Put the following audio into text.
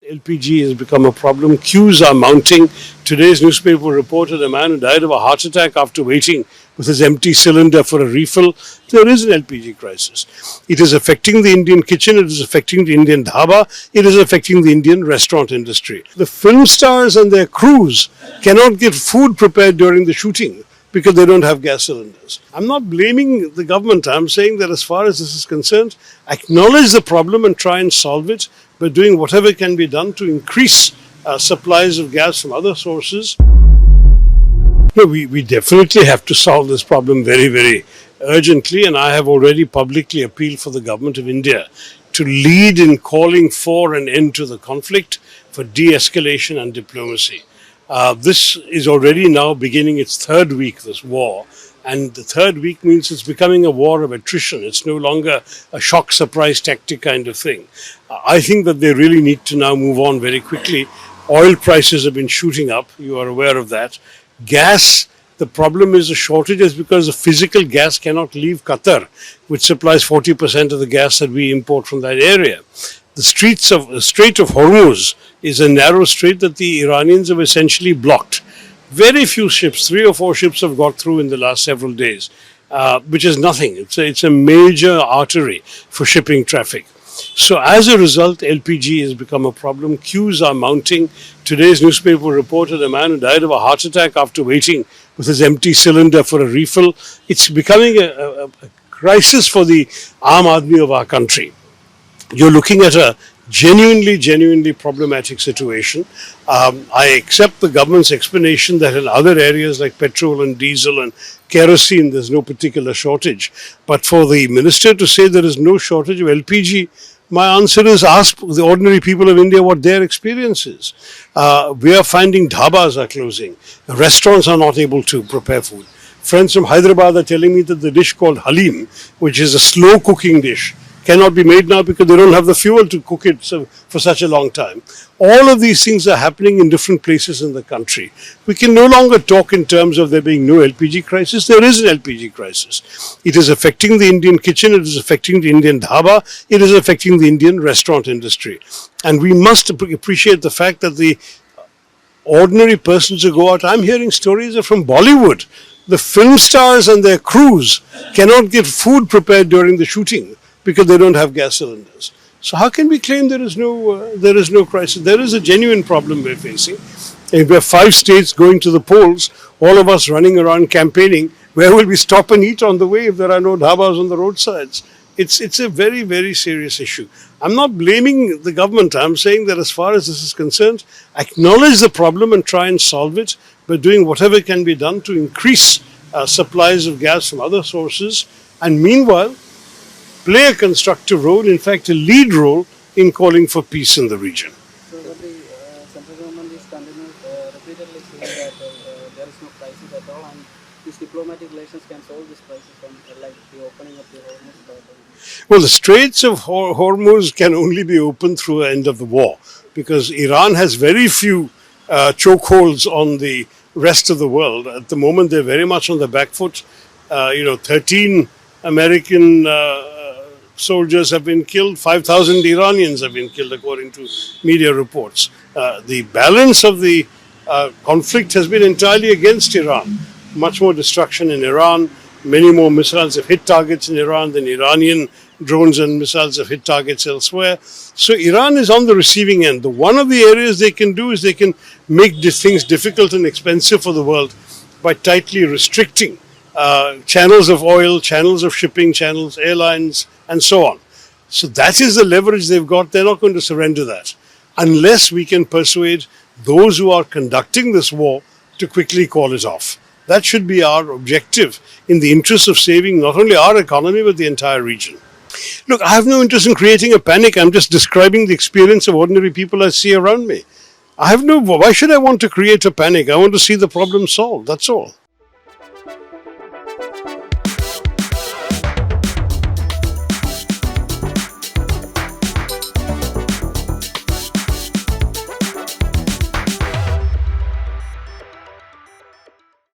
LPG has become a problem. Queues are mounting. Today's newspaper reported a man who died of a heart attack after waiting with his empty cylinder for a refill. There is an LPG crisis. It is affecting the Indian kitchen. It is affecting the Indian dhaba. It is affecting the Indian restaurant industry. The film stars and their crews cannot get food prepared during the shooting because they don't have gas cylinders. I'm not blaming the government. I'm saying that as far as this is concerned, acknowledge the problem and try and solve it by doing whatever can be done to increase supplies of gas from other sources. No, we definitely have to solve this problem very, very urgently, and I have already publicly appealed for the government of India to lead in calling for an end to the conflict, for de-escalation and diplomacy. This is already now beginning its third week, this war. And the third week means it's becoming a war of attrition. It's no longer a shock surprise tactic kind of thing. I think that they really need to now move on very quickly. Oil prices have been shooting up. You are aware of that. Gas, the problem is the shortages because the physical gas cannot leave Qatar, which supplies 40% of the gas that we import from that area. The Strait of Hormuz is a narrow strait that the Iranians have essentially blocked. Very few ships, 3 or 4 ships have got through in the last several days, which is nothing. It's a major artery for shipping traffic. So as a result, LPG has become a problem. Queues are mounting. Today's newspaper reported a man who died of a heart attack after waiting with his empty cylinder for a refill. It's becoming a crisis for the Aam Aadmi of our country. You're looking at a genuinely problematic situation. I accept the government's explanation that in other areas like petrol and diesel and kerosene, there's no particular shortage. But for the minister to say there is no shortage of LPG, my answer is ask the ordinary people of India what their experience is. We are finding dhabas are closing. Restaurants are not able to prepare food. Friends from Hyderabad are telling me that the dish called halim, which is a slow cooking dish, cannot be made now because they don't have the fuel to cook it for such a long time. All of these things are happening in different places in the country. We can no longer talk in terms of there being no LPG crisis. There is an LPG crisis. It is affecting the Indian kitchen. It is affecting the Indian dhaba. It is affecting the Indian restaurant industry. And we must appreciate the fact that the ordinary persons who go out, I'm hearing stories from Bollywood. The film stars and their crews cannot get food prepared during the shooting because they don't have gas cylinders. So how can we claim there is no crisis? There is a genuine problem we're facing. If we have 5 states going to the polls, all of us running around campaigning, where will we stop and eat on the way if there are no dhabas on the roadsides? It's a very, very serious issue. I'm not blaming the government. I'm saying that as far as this is concerned, acknowledge the problem and try and solve it by doing whatever can be done to increase supplies of gas from other sources, and meanwhile, play a constructive role, in fact a lead role, in calling for peace in the region. So the central government is repeatedly saying that there is no crisis at all, and these diplomatic relations can solve this crisis, like the opening of the Hormuz. Well, the Straits of Hormuz can only be opened through the end of the war, because Iran has very few chokeholds on the rest of the world. At the moment, they're very much on the back foot. 13 American soldiers have been killed, 5,000 Iranians have been killed, according to media reports. The balance of the conflict has been entirely against Iran. Much more destruction in Iran, many more missiles have hit targets in Iran than Iranian drones and missiles have hit targets elsewhere. So Iran is on the receiving end. One of the areas they can do is they can make things difficult and expensive for the world by tightly restricting channels of oil, channels of shipping, channels, airlines, and so on. So that is the leverage they've got. They're not going to surrender that unless we can persuade those who are conducting this war to quickly call it off. That should be our objective in the interest of saving not only our economy but the entire region. Look, I have no interest in creating a panic. I'm just describing the experience of ordinary people I see around me. Why should I want to create a panic? I want to see the problem solved. That's all.